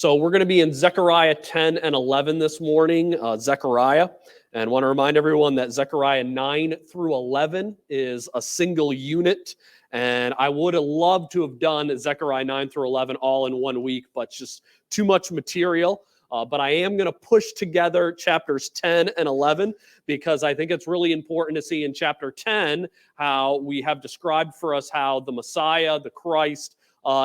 So we're going to be in Zechariah 10 and 11 this morning, Zechariah. And want to remind everyone that Zechariah 9 through 11 is a single unit. And I would have loved to have done Zechariah 9 through 11 all in 1 week, but just too much material. But I am going to push together chapters 10 and 11 because I think it's really important to see in chapter 10 how we have described for us how the Messiah, the Christ,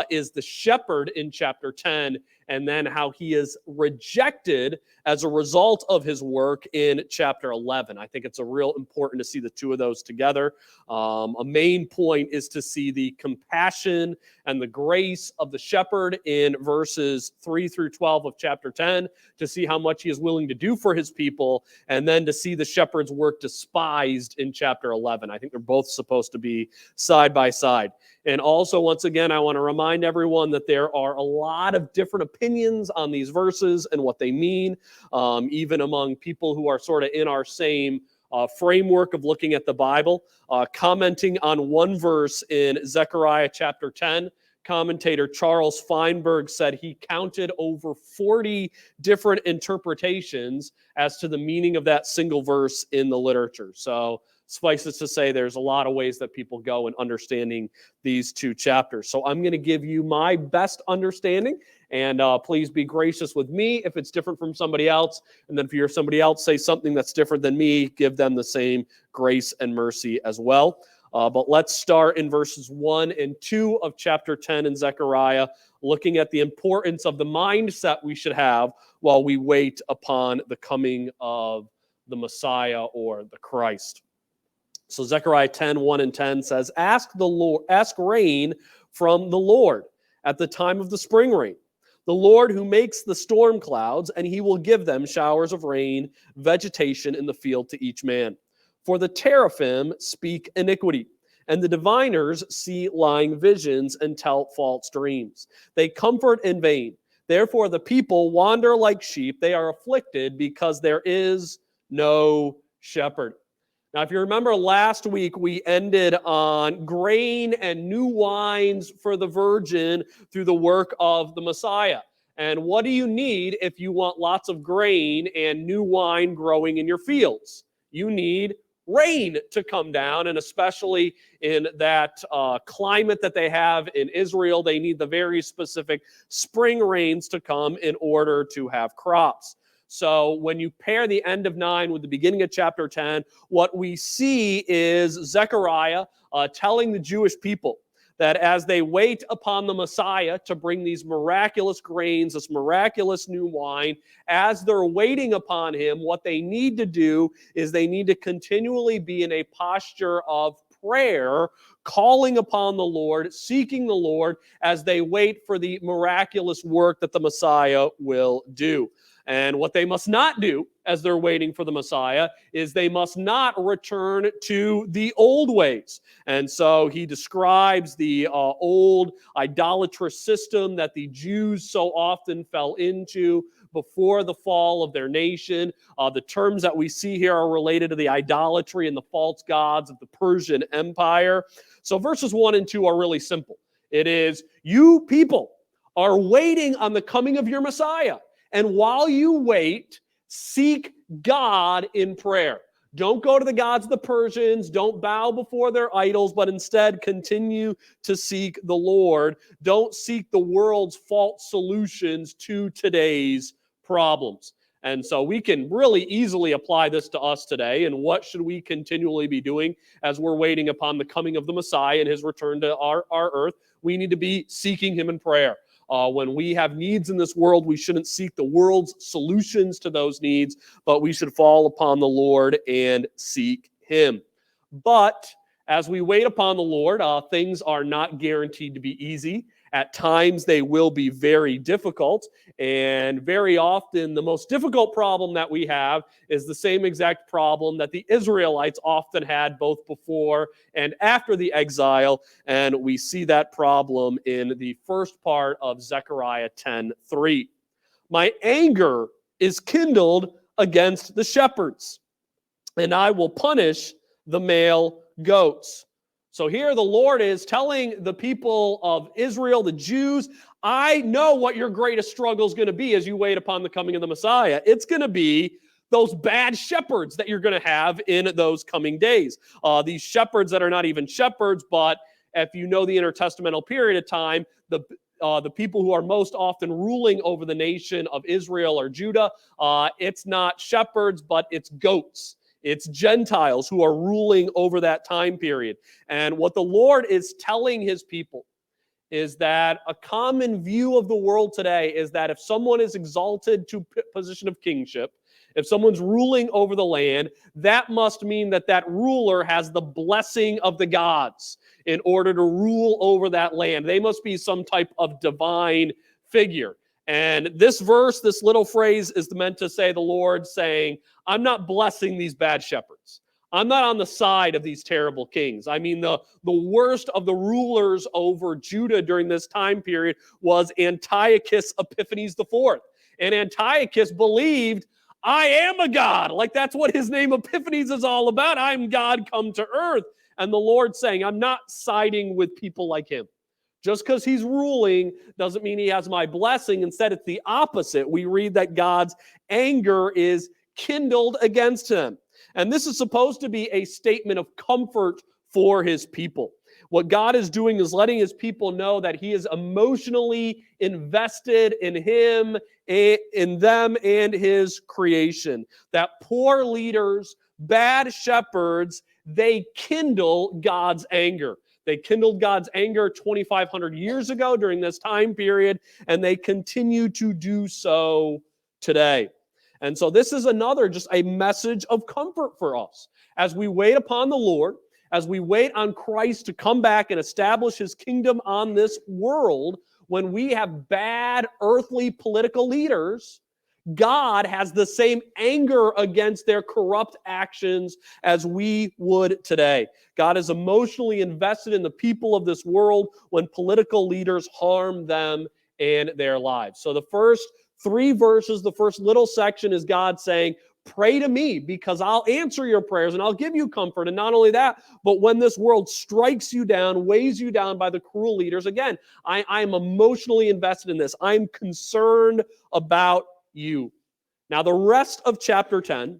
is the shepherd in chapter 10, and then how he is rejected as a result of his work in chapter 11. I think it's a real important to see the two of those together. A main point is to see the compassion and the grace of the shepherd in verses 3 through 12 of chapter 10, to see how much he is willing to do for his people, and then to see the shepherd's work despised in chapter 11. I think they're both supposed to be side by side. And also, once again, I want to remind everyone that there are a lot of different opinions on these verses and what they mean, even among people who are sort of in our same framework of looking at the Bible. Commenting on one verse in Zechariah chapter 10, commentator Charles Feinberg said he counted over 40 different interpretations as to the meaning of that single verse in the literature. So suffice it to say, there's a lot of ways that people go in understanding these two chapters. So I'm going to give you my best understanding, and please be gracious with me if it's different from somebody else. And then if you hear somebody else say something that's different than me, give them the same grace and mercy as well. But let's start in verses 1 and 2 of chapter 10 in Zechariah, looking at the importance of the mindset we should have while we wait upon the coming of the Messiah or the Christ. So Zechariah 10, 1 and 10 says, Ask rain from the Lord at the time of the spring rain, the Lord who makes the storm clouds, and he will give them showers of rain, vegetation in the field to each man. For the teraphim speak iniquity, and the diviners see lying visions and tell false dreams. They comfort in vain. Therefore the people wander like sheep. They are afflicted because there is no shepherd. Now, if you remember last week, we ended on grain and new wines for the virgin through the work of the Messiah. And what do you need if you want lots of grain and new wine growing in your fields? You need rain to come down, and especially in that climate that they have in Israel, they need the very specific spring rains to come in order to have crops. So when you pair the end of 9 with the beginning of chapter 10, what we see is Zechariah telling the Jewish people that as they wait upon the Messiah to bring these miraculous grains, this miraculous new wine, as they're waiting upon him, what they need to do is they need to continually be in a posture of prayer, calling upon the Lord, seeking the Lord as they wait for the miraculous work that the Messiah will do. And what they must not do as they're waiting for the Messiah is they must not return to the old ways. And so he describes the old idolatrous system that the Jews so often fell into before the fall of their nation. The terms that we see here are related to the idolatry and the false gods of the Persian Empire. So verses 1 and 2 are really simple. It is, you people are waiting on the coming of your Messiah. And while you wait, seek God in prayer. Don't go to the gods of the Persians. Don't bow before their idols, but instead continue to seek the Lord. Don't seek the world's false solutions to today's problems. And so we can really easily apply this to us today. And what should we continually be doing as we're waiting upon the coming of the Messiah and his return to our earth? We need to be seeking him in prayer. When we have needs in this world, we shouldn't seek the world's solutions to those needs, but we should fall upon the Lord and seek him. But as we wait upon the Lord, things are not guaranteed to be easy. At times, they will be very difficult. And very often, the most difficult problem that we have is the same exact problem that the Israelites often had both before and after the exile. And we see that problem in the first part of Zechariah 10:3. My anger is kindled against the shepherds, and I will punish the male goats. So here the Lord is telling the people of Israel, the Jews, I know what your greatest struggle is going to be as you wait upon the coming of the Messiah. It's going to be those bad shepherds that you're going to have in those coming days. These shepherds that are not even shepherds, but if you know the intertestamental period of time, the people who are most often ruling over the nation of Israel or Judah, it's not shepherds, but it's goats. It's Gentiles who are ruling over that time period. And what the Lord is telling his people is that a common view of the world today is that if someone is exalted to position of kingship, if someone's ruling over the land, that must mean that that ruler has the blessing of the gods in order to rule over that land. They must be some type of divine figure. And this verse, this little phrase is meant to say the Lord saying, I'm not blessing these bad shepherds. I'm not on the side of these terrible kings. I mean, the worst of the rulers over Judah during this time period was Antiochus Epiphanes IV. And Antiochus believed, I am a god. Like that's what his name Epiphanes is all about. I'm God come to earth. And the Lord saying, I'm not siding with people like him. Just because he's ruling doesn't mean he has my blessing. Instead, it's the opposite. We read that God's anger is kindled against him. And this is supposed to be a statement of comfort for his people. What God is doing is letting his people know that he is emotionally invested in him, in them, and his creation. That poor leaders, bad shepherds, they kindle God's anger. They kindled God's anger 2,500 years ago during this time period, and they continue to do so today. And so this is another, just a message of comfort for us. As we wait upon the Lord, as we wait on Christ to come back and establish his kingdom on this world, when we have bad earthly political leaders, God has the same anger against their corrupt actions as we would today. God is emotionally invested in the people of this world when political leaders harm them and their lives. So the first 3 verses, the first little section is God saying, pray to me because I'll answer your prayers and I'll give you comfort. And not only that, but when this world strikes you down, weighs you down by the cruel leaders, again, I'm emotionally invested in this. I'm concerned about you. Now, the rest of chapter 10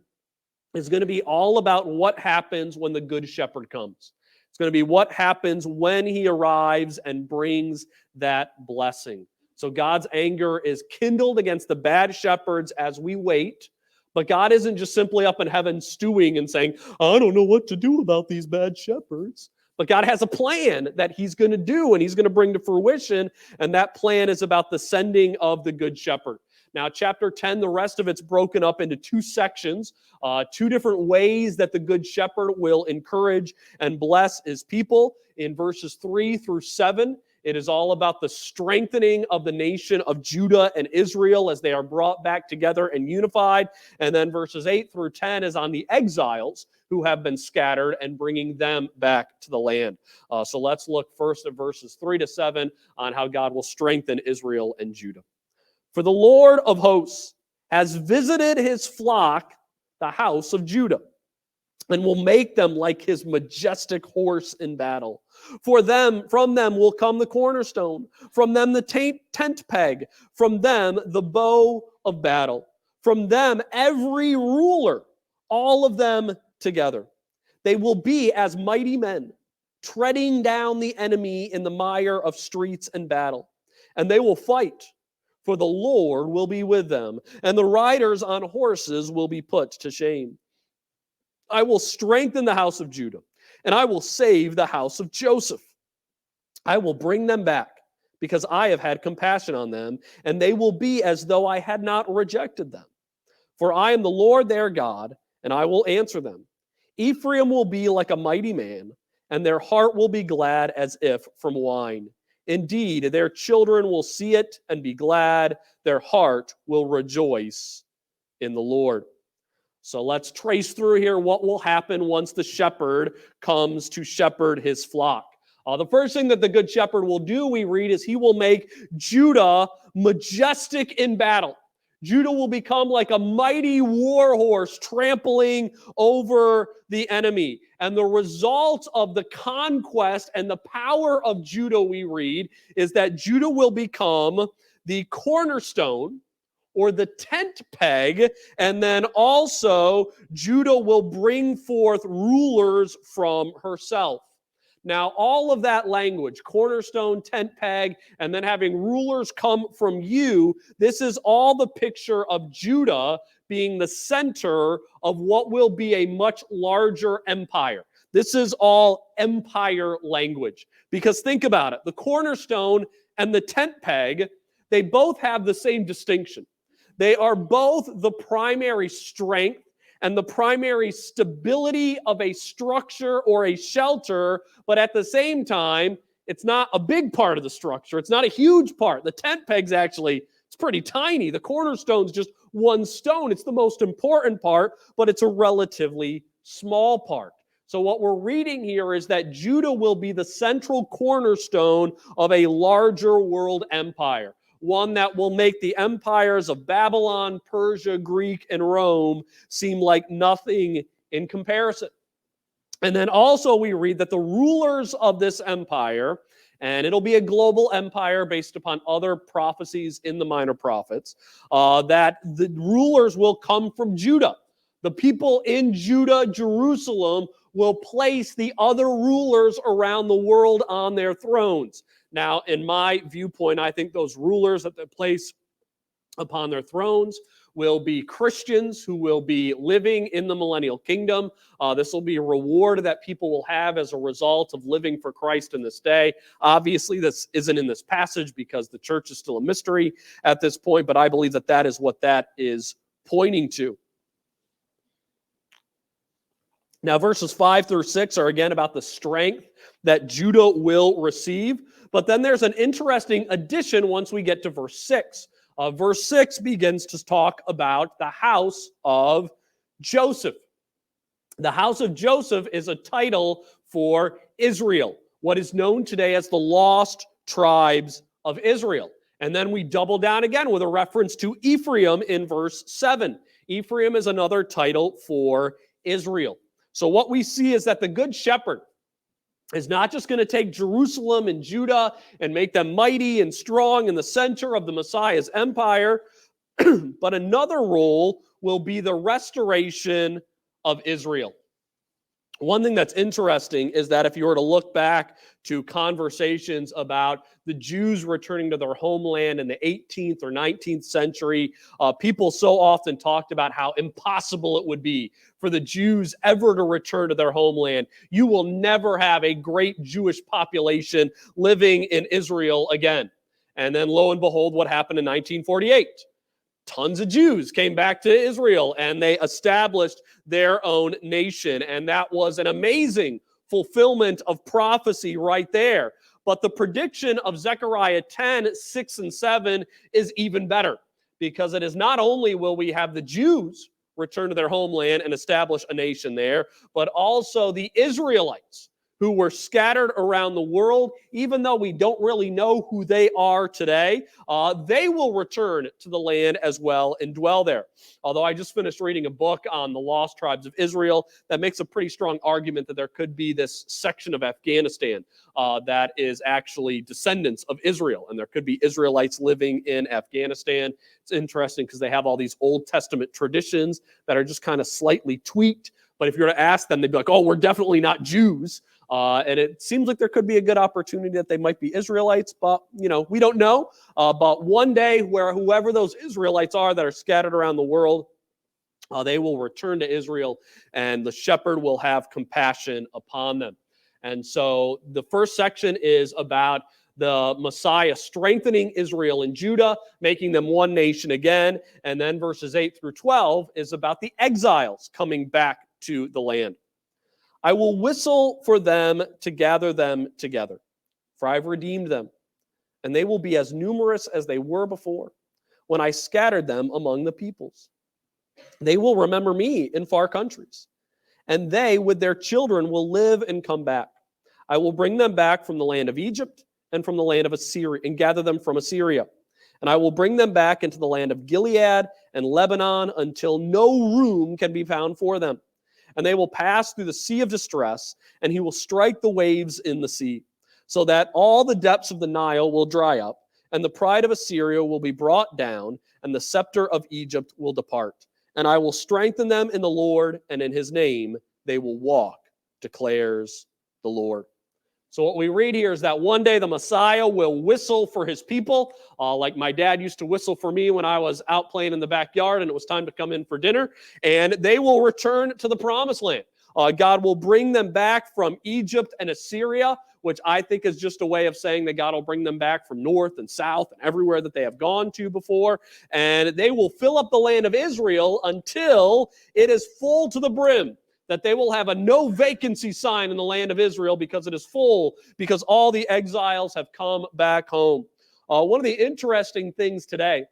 is going to be all about what happens when the good shepherd comes. It's going to be what happens when he arrives and brings that blessing. So God's anger is kindled against the bad shepherds as we wait. But God isn't just simply up in heaven stewing and saying, I don't know what to do about these bad shepherds. But God has a plan that he's going to do and he's going to bring to fruition. And that plan is about the sending of the good shepherd. Now, chapter 10, the rest of it's broken up into 2 sections, 2 different ways that the good shepherd will encourage and bless his people. In verses 3 through 7, it is all about the strengthening of the nation of Judah and Israel as they are brought back together and unified. And then verses 8 through 10 is on the exiles who have been scattered and bringing them back to the land. So let's look first at verses 3 to 7 on how God will strengthen Israel and Judah. For the Lord of hosts has visited his flock, the house of Judah, and will make them like his majestic horse in battle. From them will come the cornerstone, from them the tent peg, from them the bow of battle, from them every ruler, all of them together. They will be as mighty men, treading down the enemy in the mire of streets and battle. And they will fight, for the Lord will be with them, and the riders on horses will be put to shame. I will strengthen the house of Judah, and I will save the house of Joseph. I will bring them back, because I have had compassion on them, and they will be as though I had not rejected them. For I am the Lord their God, and I will answer them. Ephraim will be like a mighty man, and their heart will be glad as if from wine. Indeed, their children will see it and be glad. Their heart will rejoice in the Lord. So let's trace through here what will happen once the shepherd comes to shepherd his flock. The first thing that the good shepherd will do, we read, is he will make Judah majestic in battle. Judah will become like a mighty war horse trampling over the enemy. And the result of the conquest and the power of Judah, we read, is that Judah will become the cornerstone or the tent peg, and then also Judah will bring forth rulers from herself. Now, all of that language, cornerstone, tent peg, and then having rulers come from you, this is all the picture of Judah being the center of what will be a much larger empire. This is all empire language. Because think about it, the cornerstone and the tent peg, they both have the same distinction. They are both the primary strength and the primary stability of a structure or a shelter, but at the same time, it's not a big part of the structure. It's not a huge part. The tent peg's actually, it's pretty tiny. The cornerstone's just one stone. It's the most important part, but it's a relatively small part. So what we're reading here is that Judah will be the central cornerstone of a larger world empire. One that will make the empires of Babylon, Persia, Greek, and Rome seem like nothing in comparison. And then also we read that the rulers of this empire, and it'll be a global empire based upon other prophecies in the minor prophets, that the rulers will come from Judah. The people in Judah, Jerusalem, will place the other rulers around the world on their thrones. Now, in my viewpoint, I think those rulers that they place upon their thrones will be Christians who will be living in the millennial kingdom. This will be a reward that people will have as a result of living for Christ in this day. Obviously, this isn't in this passage because the church is still a mystery at this point, but I believe that that is what that is pointing to. Now, verses 5 through 6 are again about the strength that Judah will receive. But then there's an interesting addition once we get to verse 6. Verse 6 begins to talk about the house of Joseph. The house of Joseph is a title for Israel, what is known today as the lost tribes of Israel. And then we double down again with a reference to Ephraim in verse 7. Ephraim is another title for Israel. So what we see is that the good shepherd is not just going to take Jerusalem and Judah and make them mighty and strong in the center of the Messiah's empire, but another role will be the restoration of Israel. One thing that's interesting is that if you were to look back to conversations about the Jews returning to their homeland in the 18th or 19th century, people so often talked about how impossible it would be for the Jews ever to return to their homeland. You will never have a great Jewish population living in Israel again. And then lo and behold, what happened in 1948? Tons of Jews came back to Israel and they established their own nation. And that was an amazing fulfillment of prophecy right there. But the prediction of Zechariah 10, 6, and 7 is even better, because it is not only will we have the Jews return to their homeland and establish a nation there, but also the Israelites who were scattered around the world, even though we don't really know who they are today, they will return to the land as well and dwell there. Although I just finished reading a book on the lost tribes of Israel that makes a pretty strong argument that there could be this section of Afghanistan that is actually descendants of Israel, and there could be Israelites living in Afghanistan. It's interesting because they have all these Old Testament traditions that are just kind of slightly tweaked. But if you were to ask them, they'd be like, oh, we're definitely not Jews. And it seems like there could be a good opportunity that they might be Israelites, but, we don't know. But one day, where whoever those Israelites are that are scattered around the world, they will return to Israel, and the shepherd will have compassion upon them. And so the first section is about the Messiah strengthening Israel and Judah, making them one nation again. And then verses 8 through 12 is about the exiles coming back to the land. I will whistle for them to gather them together, for I've redeemed them, and they will be as numerous as they were before, when I scattered them among the peoples. They will remember me in far countries, and they with their children will live and come back. I will bring them back from the land of Egypt and from the land of Assyria, and gather them from Assyria. And I will bring them back into the land of Gilead and Lebanon until no room can be found for them. and they will pass through the sea of distress, and he will strike the waves in the sea, so that all the depths of the Nile will dry up, and the pride of Assyria will be brought down, and the scepter of Egypt will depart. And I will strengthen them in the Lord, and in his name they will walk, declares the Lord. So what we read here is that one day the Messiah will whistle for his people, like my dad used to whistle for me when I was out playing in the backyard and it was time to come in for dinner, and they will return to the promised land. God will bring them back from Egypt and Assyria, which I think is just a way of saying that God will bring them back from north and south and everywhere that they have gone to before, and they will fill up the land of Israel until it is full to the brim, that they will have a no vacancy sign in the land of Israel because it is full, because all the exiles have come back home. One of the interesting things today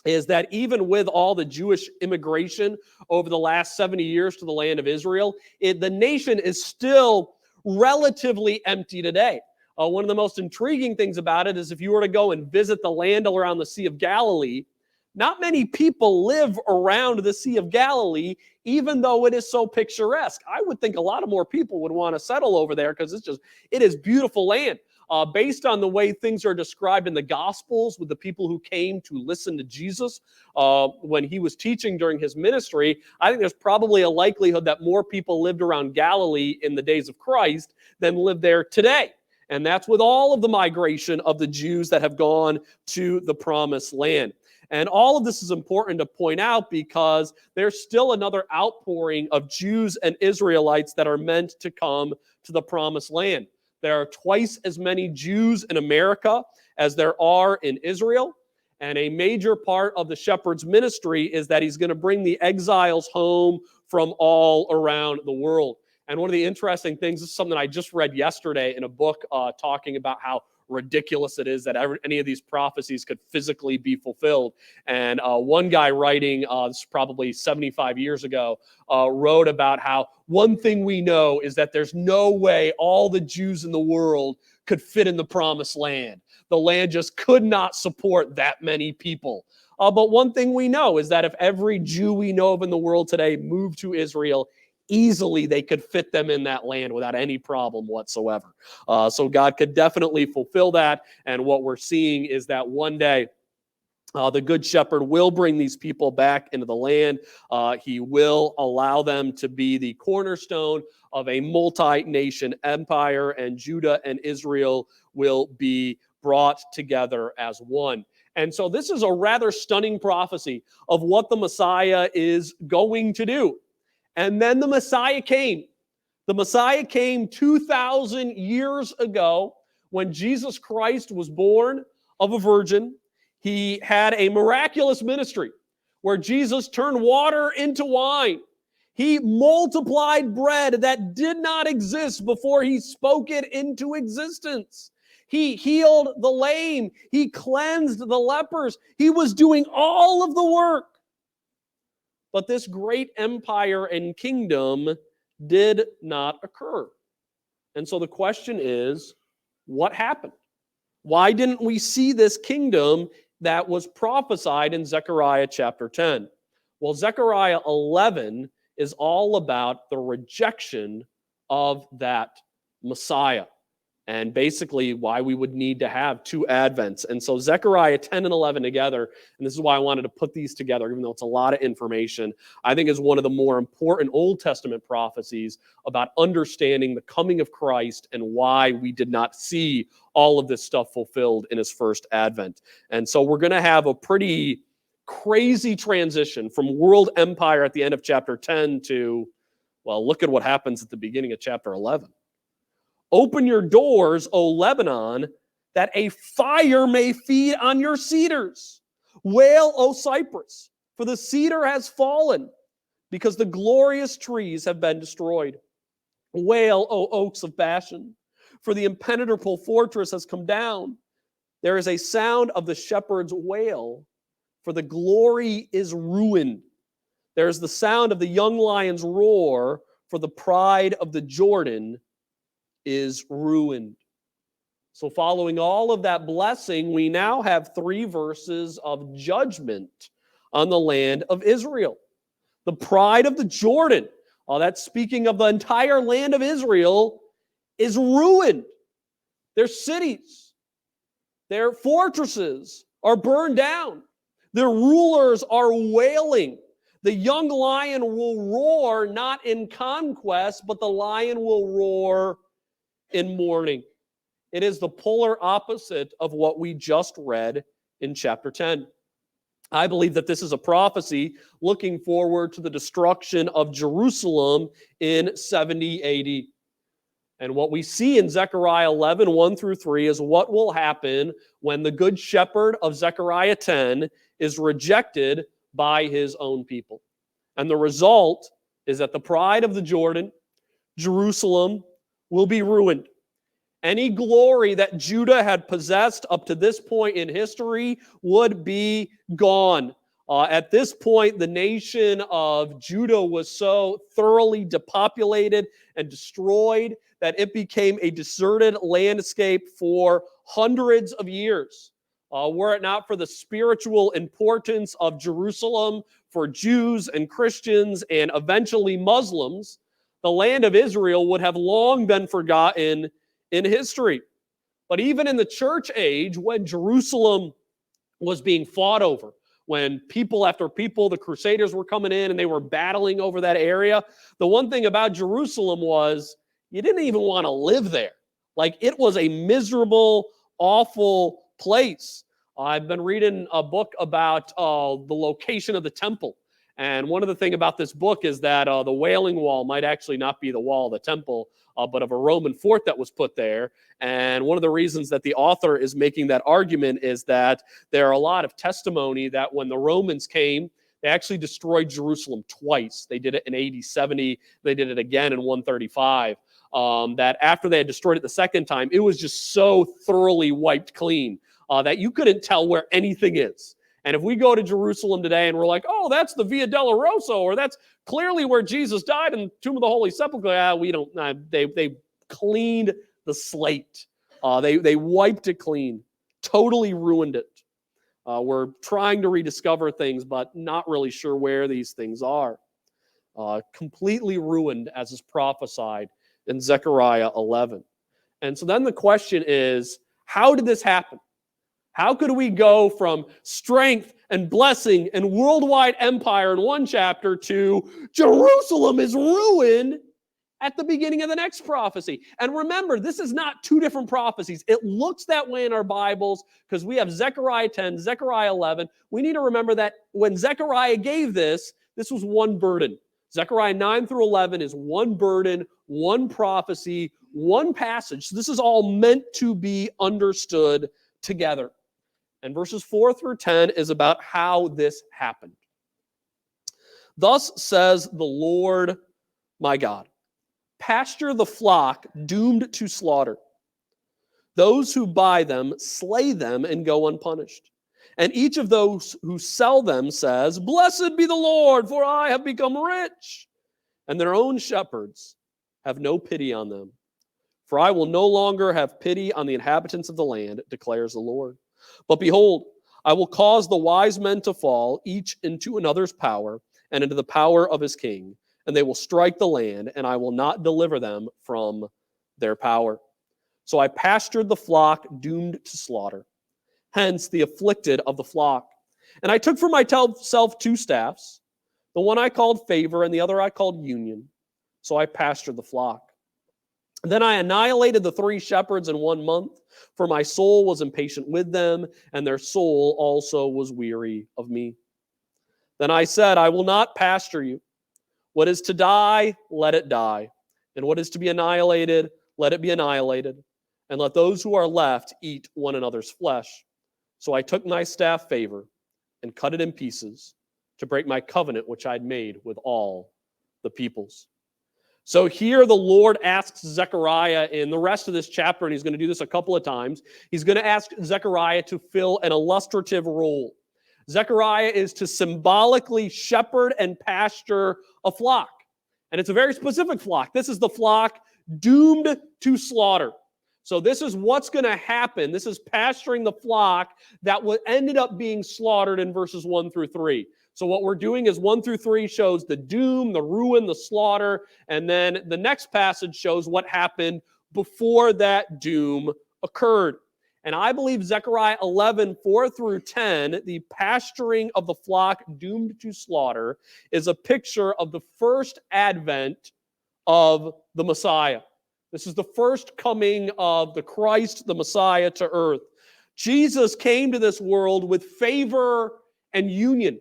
is that even with all the Jewish immigration over the last 70 years to the land of Israel, the nation is still relatively empty today. One of the most intriguing things about it is if you were to go and visit the land around the Sea of Galilee, not many people live around the Sea of Galilee, even though it is so picturesque. I would think a lot of more people would want to settle over there because it is beautiful land. Based on the way things are described in the Gospels with the people who came to listen to Jesus when he was teaching during his ministry, I think there's probably a likelihood that more people lived around Galilee in the days of Christ than live there today. And that's with all of the migration of the Jews that have gone to the promised land. And all of this is important to point out because there's still another outpouring of Jews and Israelites that are meant to come to the promised land. There are twice as many Jews in America as there are in Israel. And a major part of the shepherd's ministry is that he's going to bring the exiles home from all around the world. And one of the interesting things, this is something I just read yesterday in a book talking about how ridiculous it is that any of these prophecies could physically be fulfilled. And one guy writing, this is probably 75 years ago, wrote about how one thing we know is that there's no way all the Jews in the world could fit in the promised land. The land just could not support that many people. But one thing we know is that if every Jew we know of in the world today moved to Israel, easily they could fit them in that land without any problem whatsoever. So God could definitely fulfill that. And what we're seeing is that one day the Good Shepherd will bring these people back into the land. He will allow them to be the cornerstone of a multi-nation empire, and Judah and Israel will be brought together as one. And so this is a rather stunning prophecy of what the Messiah is going to do. And then the Messiah came. The Messiah came 2,000 years ago when Jesus Christ was born of a virgin. He had a miraculous ministry where Jesus turned water into wine. He multiplied bread that did not exist before he spoke it into existence. He healed the lame. He cleansed the lepers. He was doing all of the work. But this great empire and kingdom did not occur. And so the question is, what happened? Why didn't we see this kingdom that was prophesied in Zechariah chapter 10? Well, Zechariah 11 is all about the rejection of that Messiah, and basically why we would need to have two Advents. And so Zechariah 10 and 11 together, and this is why I wanted to put these together, even though it's a lot of information, I think is one of the more important Old Testament prophecies about understanding the coming of Christ and why we did not see all of this stuff fulfilled in his first Advent. And so we're going to have a pretty crazy transition from world empire at the end of chapter 10 to, well, look at what happens at the beginning of chapter 11. Open your doors, O Lebanon, that a fire may feed on your cedars. Wail, O cypress, for the cedar has fallen, because the glorious trees have been destroyed. Wail, O oaks of Bashan, for the impenetrable fortress has come down. There is a sound of the shepherd's wail, for the glory is ruined. There is the sound of the young lion's roar, for the pride of the Jordan is ruined. So following all of that blessing, we now have 3 verses of judgment on the land of Israel. The pride of the Jordan. That's speaking of the entire land of Israel is ruined. Their cities, their fortresses are burned down. Their rulers are wailing. The young lion will roar not in conquest, but the lion will roar in mourning. It is the polar opposite of what we just read in chapter 10. I believe that this is a prophecy looking forward to the destruction of Jerusalem in 70 AD. And what we see in Zechariah 11, 1 through 3 is what will happen when the good shepherd of Zechariah 10 is rejected by his own people. And the result is that the pride of the Jordan, Jerusalem, will be ruined. Any glory that Judah had possessed up to this point in history would be gone. At this point, the nation of Judah was so thoroughly depopulated and destroyed that it became a deserted landscape for hundreds of years. Were it not for the spiritual importance of Jerusalem for Jews and Christians and eventually Muslims, the land of Israel would have long been forgotten in history. But even in the church age, when Jerusalem was being fought over, when people after people, the Crusaders were coming in and they were battling over that area, the one thing about Jerusalem was you didn't even want to live there. Like, it was a miserable, awful place. I've been reading a book about the location of the temple. And one of the things about this book is that the Wailing Wall might actually not be the wall of the temple, but of a Roman fort that was put there. And one of the reasons that the author is making that argument is that there are a lot of testimony that when the Romans came, they actually destroyed Jerusalem twice. They did it in AD 70. They did it again in 135. That after they had destroyed it the second time, it was just so thoroughly wiped clean that you couldn't tell where anything is. And if we go to Jerusalem today and we're like, oh, that's the Via Dolorosa, or that's clearly where Jesus died in the Tomb of the Holy Sepulchre, we don't. They cleaned the slate. They wiped it clean, totally ruined it. We're trying to rediscover things, but not really sure where these things are. Completely ruined, as is prophesied in Zechariah 11. And so then the question is, how did this happen? How could we go from strength and blessing and worldwide empire in one chapter to Jerusalem is ruined at the beginning of the next prophecy? And remember, this is not two different prophecies. It looks that way in our Bibles because we have Zechariah 10, Zechariah 11. We need to remember that when Zechariah gave this was one burden. Zechariah 9 through 11 is one burden, one prophecy, one passage. So this is all meant to be understood together. And verses 4 through 10 is about how this happened. Thus says the Lord my God, pasture the flock doomed to slaughter. Those who buy them slay them and go unpunished. And each of those who sell them says, blessed be the Lord, for I have become rich. And their own shepherds have no pity on them. For I will no longer have pity on the inhabitants of the land, declares the Lord. But behold, I will cause the wise men to fall, each into another's power, and into the power of his king. And they will strike the land, and I will not deliver them from their power. So I pastured the flock doomed to slaughter, hence the afflicted of the flock. And I took for myself 2 staffs, the one I called favor, and the other I called union. So I pastured the flock. And then I annihilated the 3 shepherds in 1 month, for my soul was impatient with them, and their soul also was weary of me. Then I said, I will not pasture you. What is to die, let it die. And what is to be annihilated, let it be annihilated. And let those who are left eat one another's flesh. So I took my staff favor and cut it in pieces to break my covenant which I'd made with all the peoples. So here the Lord asks Zechariah in the rest of this chapter, and he's going to do this a couple of times, he's going to ask Zechariah to fill an illustrative role. Zechariah is to symbolically shepherd and pasture a flock. And it's a very specific flock. This is the flock doomed to slaughter. So this is what's going to happen. This is pasturing the flock that ended up being slaughtered in verses 1 through 3. So what we're doing is 1 through 3 shows the doom, the ruin, the slaughter, and then the next passage shows what happened before that doom occurred. And I believe Zechariah 11, 4 through 10, the pasturing of the flock doomed to slaughter, is a picture of the first advent of the Messiah. This is the first coming of the Christ, the Messiah, to earth. Jesus came to this world with favor and union.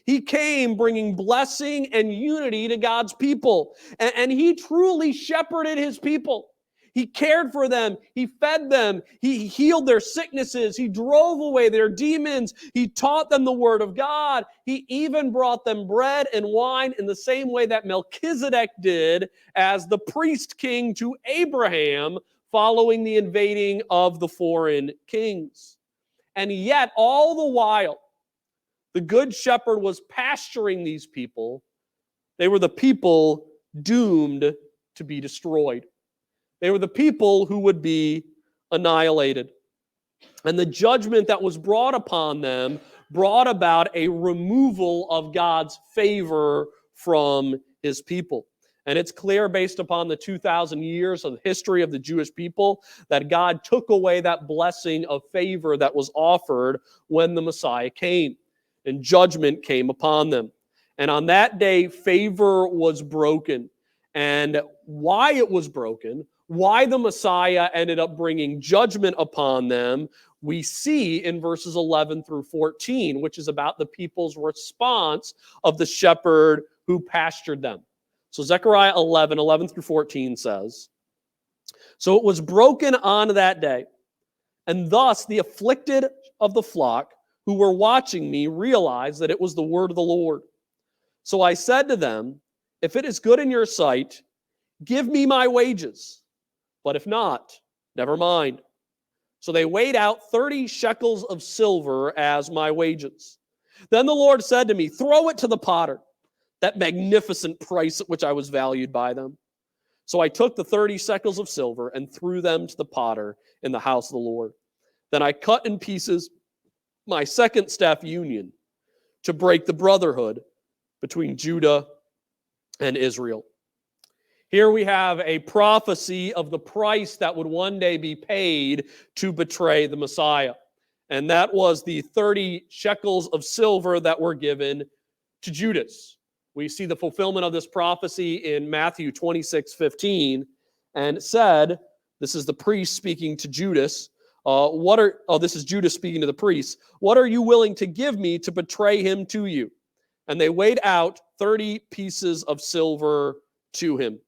He came bringing blessing and unity to God's people. And he truly shepherded his people. He cared for them. He fed them. He healed their sicknesses. He drove away their demons. He taught them the word of God. He even brought them bread and wine in the same way that Melchizedek did as the priest king to Abraham following the invading of the foreign kings. And yet, all the while, the good shepherd was pasturing these people. They were the people doomed to be destroyed. They were the people who would be annihilated. And the judgment that was brought upon them brought about a removal of God's favor from his people. And it's clear based upon the 2,000 years of history of the Jewish people that God took away that blessing of favor that was offered when the Messiah came. And judgment came upon them. And on that day, favor was broken. And why it was broken, why the Messiah ended up bringing judgment upon them, we see in verses 11 through 14, which is about the people's response of the shepherd who pastured them. So Zechariah 11 through 14 says, "So it was broken on that day, and thus the afflicted of the flock who were watching me realized that it was the word of the Lord. So I said to them, if it is good in your sight, give me my wages. But if not, never mind. So they weighed out 30 shekels of silver as my wages. Then the Lord said to me, throw it to the potter, that magnificent price at which I was valued by them. So I took the 30 shekels of silver and threw them to the potter in the house of the Lord. Then I cut in pieces my second staff union to break the brotherhood between Judah and Israel." Here we have a prophecy of the price that would one day be paid to betray the Messiah. And that was the 30 shekels of silver that were given to Judas. We see the fulfillment of this prophecy in Matthew 26:15, and it said, this is the priest speaking to Judas, this is Judas speaking to the priest, "What are you willing to give me to betray him to you?" And they weighed out 30 pieces of silver to him.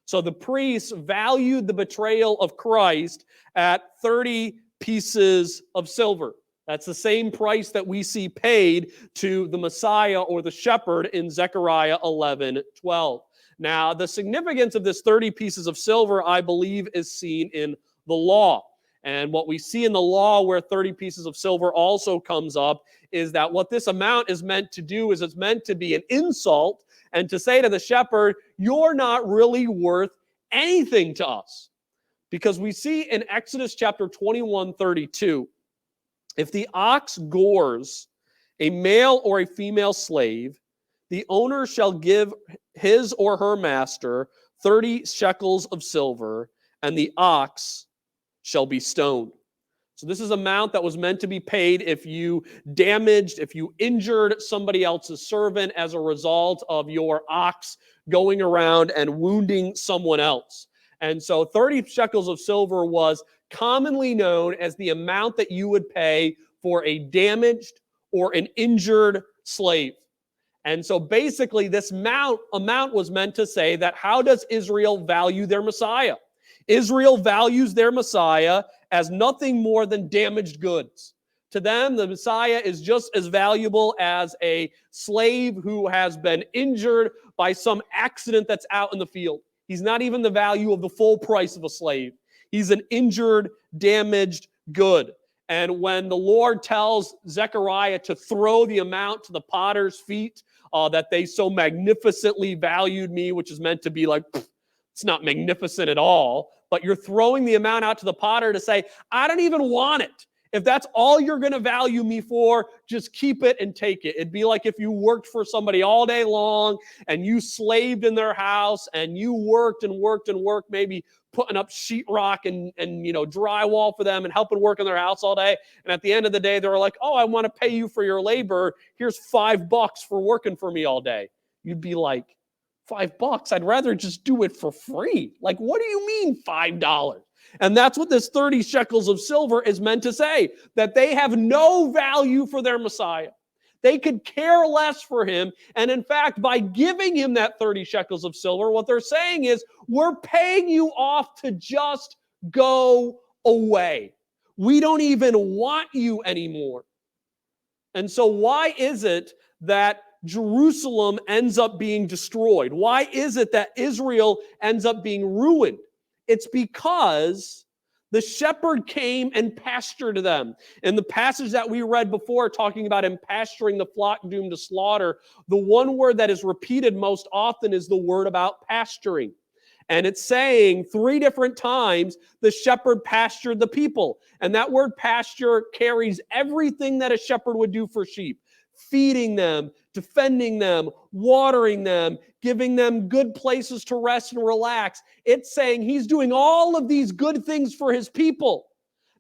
So the priests valued the betrayal of Christ at 30 pieces of silver. That's the same price that we see paid to the Messiah or the shepherd in Zechariah 11:12. Now, the significance of this 30 pieces of silver, I believe, is seen in the law. And what we see in the law where 30 pieces of silver also comes up is that what this amount is meant to do is it's meant to be an insult and to say to the shepherd, you're not really worth anything to us. Because we see in Exodus chapter 21:32, if the ox gores a male or a female slave, the owner shall give his or her master 30 shekels of silver, and the ox shall be stoned. So this is an amount that was meant to be paid if you injured somebody else's servant as a result of your ox going around and wounding someone else. And so 30 shekels of silver was commonly known as the amount that you would pay for a damaged or an injured slave. And so basically this amount was meant to say that how does Israel value their Messiah? Israel values their Messiah as nothing more than damaged goods. To them, the Messiah is just as valuable as a slave who has been injured by some accident that's out in the field. He's not even the value of the full price of a slave. He's an injured, damaged good. And when the Lord tells Zechariah to throw the amount to the potter's feet, that they so magnificently valued me, which is meant to be like, It's not magnificent at all, but you're throwing the amount out to the potter to say, I don't even want it. If that's all you're going to value me for, just keep it and take it. It'd be like if you worked for somebody all day long and you slaved in their house and you worked and worked and worked, maybe putting up sheetrock and drywall for them and helping work in their house all day. And at the end of the day, they're like, oh, I want to pay you for your labor. Here's $5 for working for me all day. You'd be like, $5? I'd rather just do it for free. Like, what do you mean $5? And that's what this 30 shekels of silver is meant to say, that they have no value for their Messiah. They could care less for him. And in fact, by giving him that 30 shekels of silver, what they're saying is, we're paying you off to just go away. We don't even want you anymore. And so why is it that Jerusalem ends up being destroyed? Why is it that Israel ends up being ruined? It's because the shepherd came and pastured them. In the passage that we read before, talking about him pasturing the flock doomed to slaughter, the one word that is repeated most often is the word about pasturing. And it's saying 3 different times the shepherd pastured the people. And that word pasture carries everything that a shepherd would do for sheep. Feeding them, defending them, watering them, giving them good places to rest and relax. It's saying he's doing all of these good things for his people,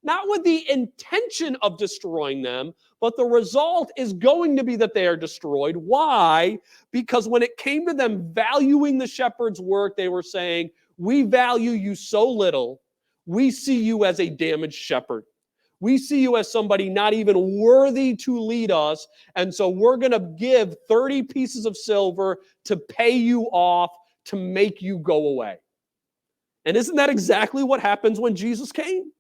not with the intention of destroying them, but the result is going to be that they are destroyed. Why? Because when it came to them valuing the shepherd's work, they were saying, we value you so little, we see you as a damaged shepherd. We see you as somebody not even worthy to lead us, and so we're going to give 30 pieces of silver to pay you off, to make you go away. And isn't that exactly what happens when Jesus came?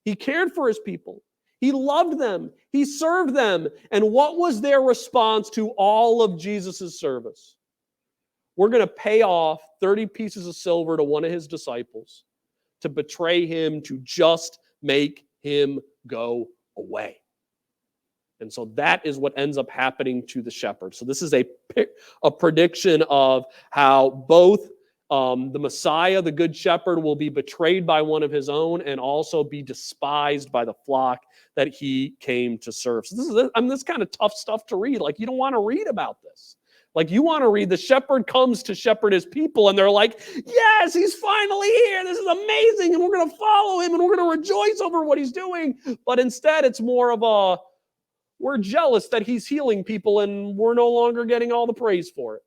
He cared for his people. He loved them. He served them. And what was their response to all of Jesus' service? We're going to pay off 30 pieces of silver to one of his disciples to betray him, to just make him go away. And so that is what ends up happening to the shepherd. So this is a prediction of how both the Messiah, the good shepherd, will be betrayed by one of his own and also be despised by the flock that he came to serve. So this is kind of tough stuff to read. Like, you don't want to read about this. Like, you want to read the shepherd comes to shepherd his people, and they're like, yes, he's finally here. This is amazing, and we're going to follow him, and we're going to rejoice over what he's doing. But instead, it's more of we're jealous that he's healing people, and we're no longer getting all the praise for it.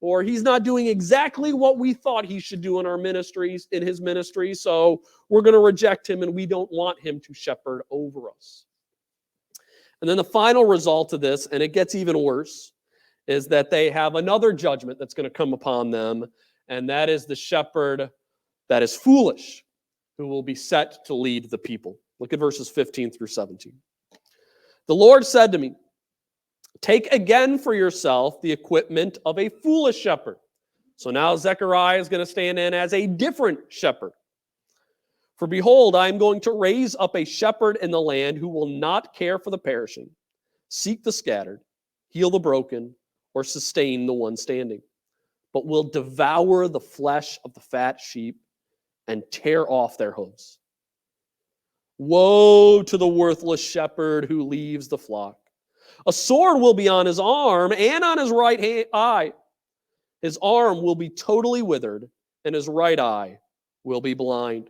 Or he's not doing exactly what we thought he should do in our ministries, in his ministry, so we're going to reject him, and we don't want him to shepherd over us. And then the final result of this, and it gets even worse, is that they have another judgment that's going to come upon them, and that is the shepherd that is foolish, who will be set to lead the people. Look at verses 15 through 17. The Lord said to me, take again for yourself the equipment of a foolish shepherd. So now Zechariah is going to stand in as a different shepherd. For behold, I am going to raise up a shepherd in the land who will not care for the perishing, seek the scattered, heal the broken, or sustain the one standing, but will devour the flesh of the fat sheep and tear off their hooves. Woe to the worthless shepherd who leaves the flock. A sword will be on his arm and on his right eye. His arm will be totally withered, and his right eye will be blind.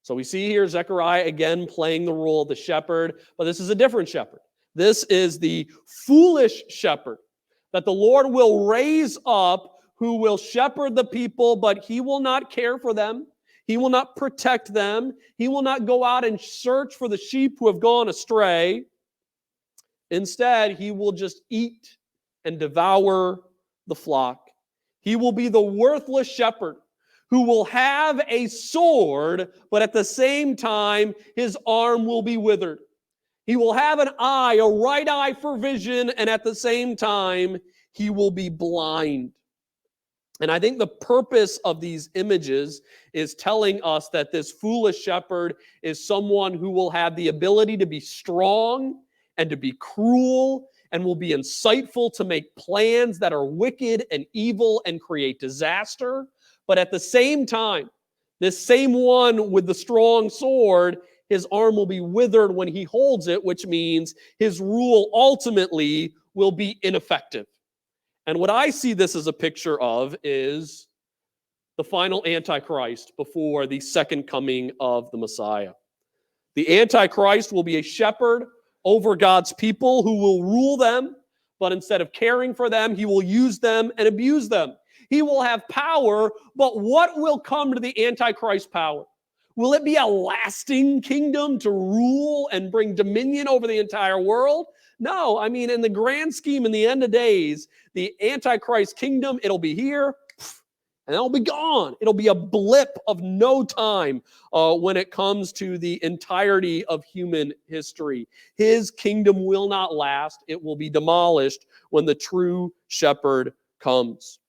So we see here Zechariah again playing the role of the shepherd, but this is a different shepherd. This is the foolish shepherd that the Lord will raise up, who will shepherd the people, but he will not care for them. He will not protect them. He will not go out and search for the sheep who have gone astray. Instead, he will just eat and devour the flock. He will be the worthless shepherd who will have a sword, but at the same time, his arm will be withered. He will have an eye, a right eye for vision, and at the same time, he will be blind. And I think the purpose of these images is telling us that this foolish shepherd is someone who will have the ability to be strong and to be cruel and will be insightful to make plans that are wicked and evil and create disaster. But at the same time, this same one with the strong sword, his arm will be withered when he holds it, which means his rule ultimately will be ineffective. And what I see this as a picture of is the final Antichrist before the second coming of the Messiah. The Antichrist will be a shepherd over God's people who will rule them, but instead of caring for them, he will use them and abuse them. He will have power, but what will come to the Antichrist power? Will it be a lasting kingdom to rule and bring dominion over the entire world? No, I mean, in the grand scheme, in the end of days, the Antichrist kingdom, it'll be here, and it'll be gone. It'll be a blip of no time when it comes to the entirety of human history. His kingdom will not last. It will be demolished when the true shepherd comes.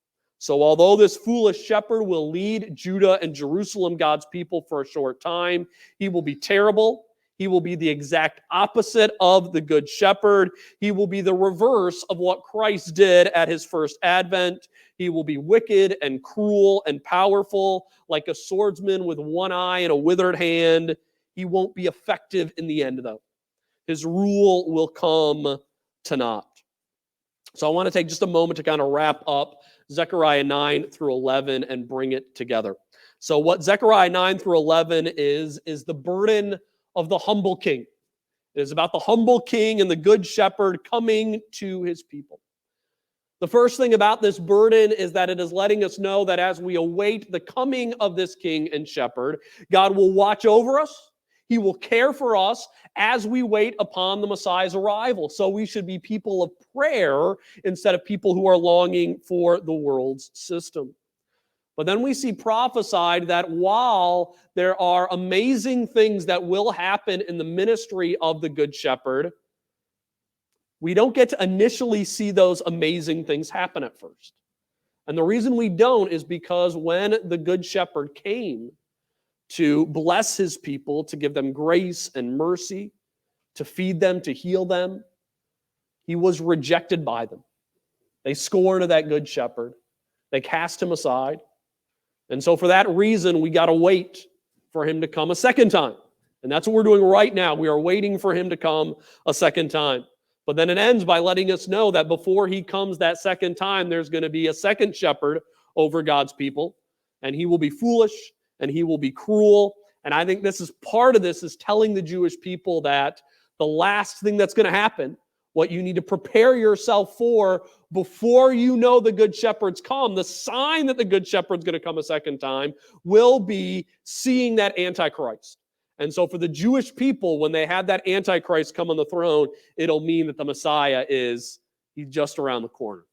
So although this foolish shepherd will lead Judah and Jerusalem, God's people, for a short time, he will be terrible. He will be the exact opposite of the good shepherd. He will be the reverse of what Christ did at his first advent. He will be wicked and cruel and powerful, like a swordsman with one eye and a withered hand. He won't be effective in the end, though. His rule will come to naught. So I want to take just a moment to kind of wrap up Zechariah 9 through 11 and bring it together. So what Zechariah 9 through 11 is the burden of the humble king. It is about the humble king and the good shepherd coming to his people. The first thing about this burden is that it is letting us know that as we await the coming of this king and shepherd, God will watch over us. He will care for us as we wait upon the Messiah's arrival. So we should be people of prayer instead of people who are longing for the world's system. But then we see prophesied that while there are amazing things that will happen in the ministry of the Good Shepherd, we don't get to initially see those amazing things happen at first. And the reason we don't is because when the Good Shepherd came to bless his people, to give them grace and mercy, to feed them, to heal them, he was rejected by them. They scorned that Good Shepherd. They cast him aside. And so for that reason, we got to wait for him to come a second time. And that's what we're doing right now. We are waiting for him to come a second time. But then it ends by letting us know that before he comes that second time, there's going to be a second shepherd over God's people. And he will be foolish and he will be cruel. And I think this is part of this is telling the Jewish people that the last thing that's going to happen, what you need to prepare yourself for before you know the Good Shepherd's come, the sign that the Good Shepherd's going to come a second time will be seeing that Antichrist. And so for the Jewish people, when they have that Antichrist come on the throne, it'll mean that the Messiah he's just around the corner.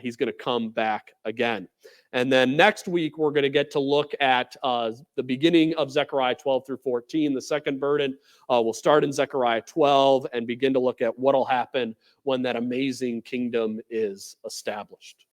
He's going to come back again. And then next week, we're going to get to look at the beginning of Zechariah 12 through 14, the second burden. We'll start in Zechariah 12 and begin to look at what will happen when that amazing kingdom is established.